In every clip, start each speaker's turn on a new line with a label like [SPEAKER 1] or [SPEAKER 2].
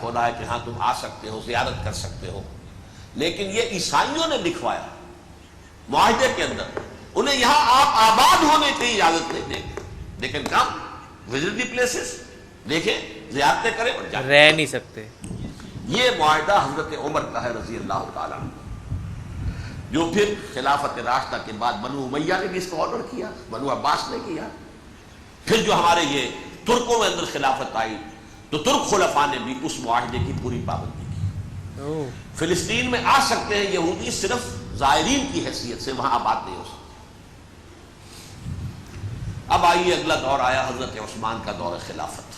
[SPEAKER 1] کھولا ہے کہ ہاں تم آ سکتے ہو، زیارت کر سکتے ہو، لیکن یہ عیسائیوں نے لکھوایا معاہدے کے اندر، انہیں یہاں آپ آباد ہونے کی اجازت نہیں دیں گے، لیکن کم وزٹ دی پلیسز، دیکھیں زیارتیں کریں اور جائیں،
[SPEAKER 2] رہ نہیں سکتے.
[SPEAKER 1] یہ معاہدہ حضرت عمر کا ہے رضی اللہ تعالیٰ عنہ، جو پھر خلافت راشدہ کے بعد بنو امیہ نے بھی اس کو آرڈر کیا، بنو عباس نے کیا، پھر جو ہمارے یہ ترکوں میں اندر خلافت آئی تو ترک خلفاء نے بھی اس معاہدے کی پوری پابندی کی.
[SPEAKER 2] اوہ.
[SPEAKER 1] فلسطین میں آ سکتے ہیں یہودی صرف زائرین کی حیثیت سے، وہاں آباد نہیں ہو سکتے. اب آئیے اگلا دور آیا حضرت عثمان کا دور خلافت.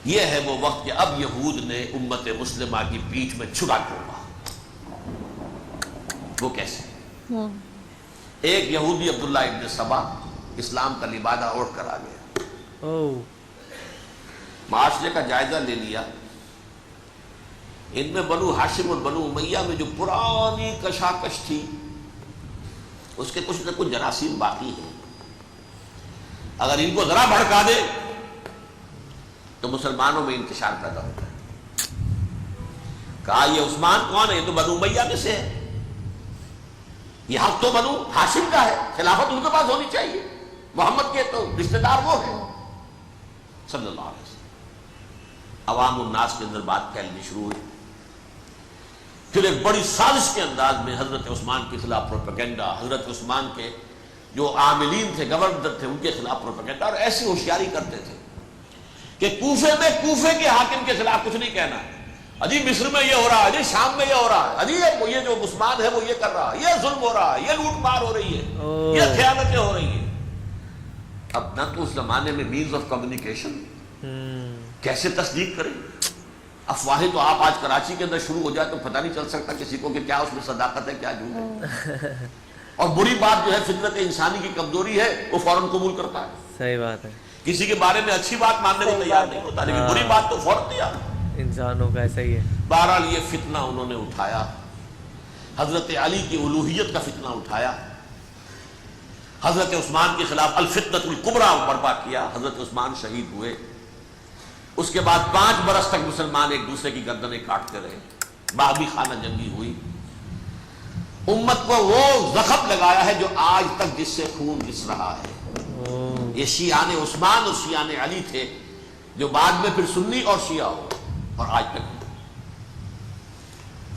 [SPEAKER 1] یہ ہے وہ وقت کہ اب یہود نے امت مسلمہ کی پیٹھ میں چھرا ڈھونڈا. وہ کیسے؟ ایک یہودی عبداللہ ابن سبا اسلام کا لبادہ اوڑھ کر آ گیا،
[SPEAKER 2] اوہ.
[SPEAKER 1] معاشرے کا جائزہ لے لیا. ان میں بنو ہاشم اور بنو امیہ میں جو پرانی کشاکش تھی اس کے کچھ نہ کچھ جراثیم باقی ہیں، اگر ان کو ذرا بھڑکا دے تو مسلمانوں میں انتشار پیدا ہوتا ہے. کہا یہ عثمان کون ہے؟ یہ تو بنو امیہ میں سے ہے، یہ حق تو بنو ہاشم کا ہے، خلافت ان کے پاس ہونی چاہیے، محمد کے تو رشتہ دار وہ ہیں صلی اللہ علیہ وسلم. عوام الناس کے اندر بات پھیلنی شروع ہوئی. پھر ایک بڑی سازش کے انداز میں حضرت عثمان کے خلاف پروپیگنڈا، حضرت عثمان کے جو عاملین تھے، گورنر تھے، ان کے خلاف پروپیگنڈا، اور ایسی ہوشیاری کرتے تھے کہ کوفے میں کوفے کے حاکم کے خلاف کچھ نہیں کہنا، اجی مصر میں یہ ہو رہا ہے، اجی شام میں یہ ہو رہا ہے، اجی یہ جو عثمان ہے وہ یہ کر رہا ہے، یہ ظلم ہو رہا ہے، یہ لوٹ مار ہو رہی ہے، یہ خیانتیں ہو رہی ہیں. اب نہ تو اس زمانے میں مینز آف کمیونیکیشن، کیسے تصدیق کریں؟ افواہیں تو آپ آج کراچی کے اندر شروع ہو جائے تو پتہ نہیں چل سکتا کسی کو کہ کیا اس میں صداقت ہے کیا جھوٹ ہے. اور بری بات جو ہے فطرت انسانی کی کمزوری ہے، وہ فوراً قبول کرتا ہے.
[SPEAKER 2] صحیح بات ہے.
[SPEAKER 1] کسی کے بارے میں اچھی بات ماننے کو تیار نہیں ہوتا، لیکن بری بات تو فوراً تیار.
[SPEAKER 2] انسانوں کا ایسا ہی ہے.
[SPEAKER 1] بہرحال یہ فتنہ انہوں نے اٹھایا، حضرت علی کی الوہیت کا فتنہ اٹھایا، حضرت عثمان کے خلاف الفتنۃ الکبریٰ برپا کیا. حضرت عثمان شہید ہوئے. اس کے بعد 5 برس تک مسلمان ایک دوسرے کی گردنیں کاٹتے رہے، باغی خانہ جنگی ہوئی. امت کو وہ زخم لگایا ہے جو آج تک جس سے خون رس رہا ہے. یہ شیعان عثمان اور شیعان علی تھے جو بعد میں پھر سنی اور شیعہ ہو، اور آج تک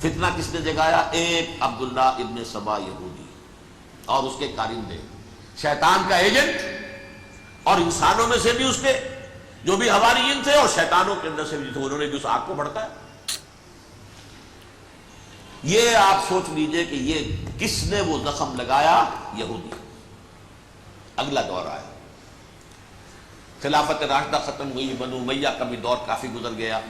[SPEAKER 1] فتنہ کس نے جگایا؟ ایک عبداللہ ابن سبا یہودی اور اس کے کارندے، شیطان کا ایجنٹ، اور انسانوں میں سے بھی اس کے جو بھی حواریین تھے اور شیطانوں کے اندر سے بھی تھے، انہوں نے بھی اس آگ کو بھڑکایا. یہ آپ سوچ لیجئے کہ یہ کس نے وہ زخم لگایا؟ یہودی. اگلا دور آیا، خلافت راشدہ ختم ہوئی، بنو امیہ کا بھی دور کافی گزر گیا.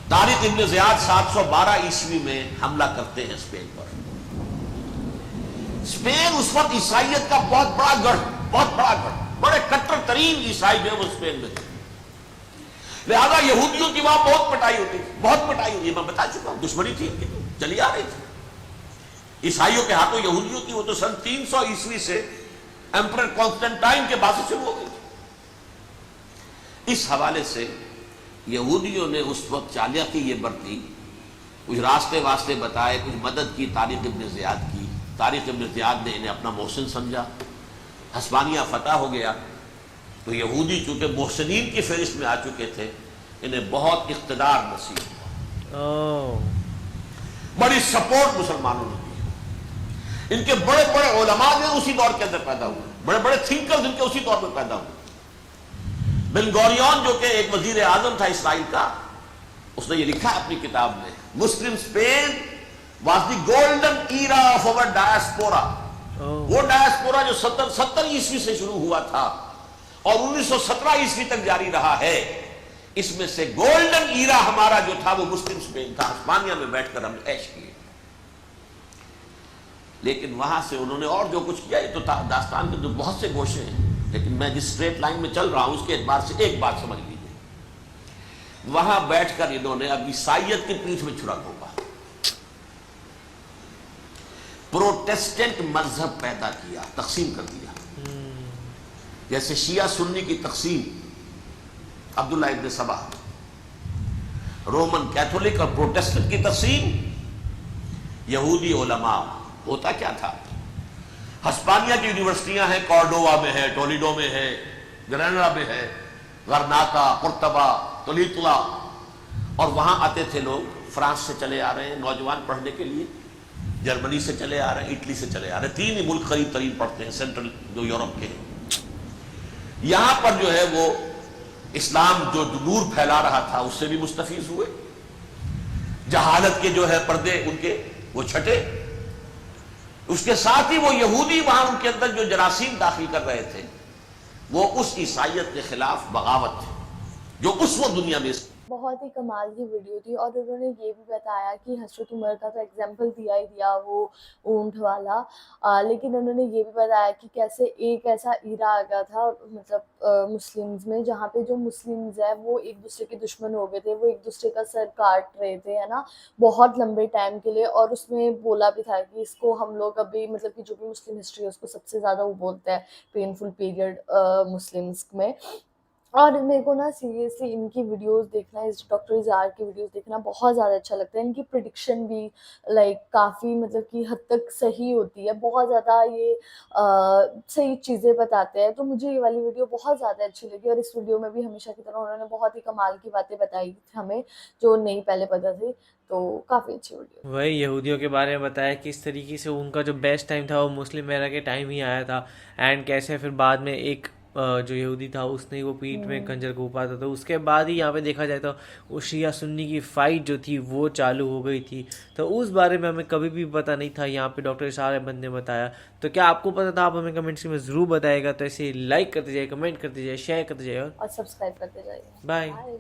[SPEAKER 1] طارق ابن زیاد 712 عیسوی میں حملہ کرتے ہیں اسپین پر. اسپین اس وقت عیسائیت کا بہت بڑا گڑھ، بڑے کٹر ترین عیسائی جو ہے وہ اسپین میں تھے. لہذا یہودیوں کی وہاں بہت پٹائی ہوتی تھی، بہت پٹائی ہوئی. میں بتا چکا ہوں، دشمنی تھی ان کی چلی آ رہی تھی. عیسائیوں کے ہاتھوں یہودیوں کی وہ تو سن 300 عیسوی سے ایمپرر کانسٹنٹائن کے بعد سے شروع ہو گئی. اس حوالے سے یہودیوں نے اس وقت چالاکی یہ برتی، کچھ راستے واسطے بتائے، کچھ مدد کی طارق ابن زیاد کی. طارق ابن زیاد نے انہیں اپنا محسن سمجھا. ہسپانیہ فتح ہو گیا تو یہودی چونکہ محسنین کی فہرست میں آ چکے تھے، انہیں بہت اقتدار نصیب ہوا. بڑی سپورٹ مسلمانوں نے دی. ان کے بڑے بڑے علماء جو اسی دور کے اندر پیدا ہوئے، بڑے بڑے تھنکرز ان کے اسی دور میں پیدا ہوئے. بن گوریون جو کہ ایک وزیر اعظم تھا اسرائیل کا، اس نے یہ لکھا ہے اپنی کتاب میں، مسلم Spain was the golden era of our diaspora. وہ ڈائسپورا جو 70 عیسوی سے شروع ہوا تھا اور 1917 عیسوی تک جاری رہا ہے، اس میں سے گولڈن ایرا ہمارا جو تھا وہ مسلم اسپین تھا. ہسپانیہ میں بیٹھ کر ہم نے عیش کیے. لیکن وہاں سے انہوں نے اور جو کچھ کیا، یہ تو داستان کے جو بہت سے گوشے ہیں، لیکن میں جس اسٹریٹ لائن میں چل رہا ہوں اس کے اعتبار سے ایک بات سمجھ لیجیے. وہاں بیٹھ کر انہوں نے اب عیسائیت کی پیٹھ میں چھرا گھونپا، پروٹیسٹنٹ مذہب پیدا کیا، تقسیم کر دیا. جیسے شیعہ سنی کی تقسیم عبداللہ ابن سبا، رومن کیتھولک اور پروٹیسٹنٹ کی تقسیم، یہودی علماء. ہوتا کیا تھا؟ ہسپانیہ کی یونیورسٹیاں ہیں، کارڈووا میں ہے، ٹولیڈو میں ہے، گریناڈا میں ہے، غرناطہ، قرطبہ، تولیتلا، اور وہاں آتے تھے لوگ. فرانس سے چلے آ رہے ہیں نوجوان پڑھنے کے لیے، جرمنی سے چلے آ رہے ہیں، اٹلی سے چلے آ رہے ہیں. 3 ہی ملک قریب ترین پڑھتے ہیں سینٹرل جو یورپ کے ہیں. یہاں پر جو ہے وہ اسلام جو نور پھیلا رہا تھا اس سے بھی مستفیض ہوئے. جہالت کے جو ہے پردے ان کے وہ چھٹے. اس کے ساتھ ہی وہ یہودی وہاں ان کے اندر جو جراثیم داخل کر رہے تھے وہ اس عیسائیت کے خلاف بغاوت تھی جو اس وقت دنیا میں.
[SPEAKER 3] بہت ہی کمال کی ویڈیو تھی، اور انہوں نے یہ بھی بتایا کہ حضرت عمر کا تو ایگزامپل دیا ہی دیا وہ اونٹ والا، لیکن انہوں نے یہ بھی بتایا کہ کیسے ایک ایسا ایرا آ گیا تھا مطلب مسلمز میں جہاں پہ جو مسلمز ہیں وہ ایک دوسرے کے دشمن ہو گئے تھے، وہ ایک دوسرے کا سر کاٹ رہے تھے، ہے نا، بہت لمبے ٹائم کے لیے. اور اس میں بولا بھی تھا کہ اس کو ہم لوگ ابھی مطلب کہ جو بھی مسلم ہسٹری ہے اس کو سب سے زیادہ وہ بولتے ہیں پینفل پیریڈ مسلمز میں. اور میرے کو نا سیریسلی ان کی ویڈیوز دیکھنا، اس ڈاکٹر اظہار کی ویڈیوز دیکھنا بہت زیادہ اچھا لگتا ہے. ان کی پریڈکشن بھی لائک کافی مطلب کہ حد تک صحیح ہوتی ہے، بہت زیادہ یہ صحیح چیزیں بتاتے ہیں. تو مجھے یہ والی ویڈیو بہت زیادہ اچھی لگی، اور اس ویڈیو میں بھی ہمیشہ کی طرح انہوں نے بہت ہی کمال کی باتیں بتائی ہمیں جو نہیں پہلے پتہ تھی. تو کافی اچھی ویڈیو.
[SPEAKER 2] وہی یہودیوں کے بارے میں بتایا کہ اس طریقے سے ان کا جو بیسٹ ٹائم تھا وہ مسلم ایرا کے ٹائم ہی آیا تھا، اینڈ کیسے پھر بعد میں ایک جو یہودی تھا اس نے وہ پیٹھ میں کنجر گھونپا تھا. تو اس کے بعد ہی یہاں پہ دیکھا جائے تو وہ شیعہ سنی کی فائٹ جو تھی وہ چالو ہو گئی تھی. تو اس بارے میں ہمیں کبھی بھی پتہ نہیں تھا، یہاں پہ ڈاکٹر اسرار احمد نے بتایا. تو کیا آپ کو پتہ تھا؟ آپ ہمیں کمنٹس میں ضرور بتائے گا. تو ایسے لائک کرتے جائے، کمنٹ کرتے جائے، شیئر کرتے جائے،
[SPEAKER 3] اور سبسکرائب کرتے جائیے.
[SPEAKER 2] بائے.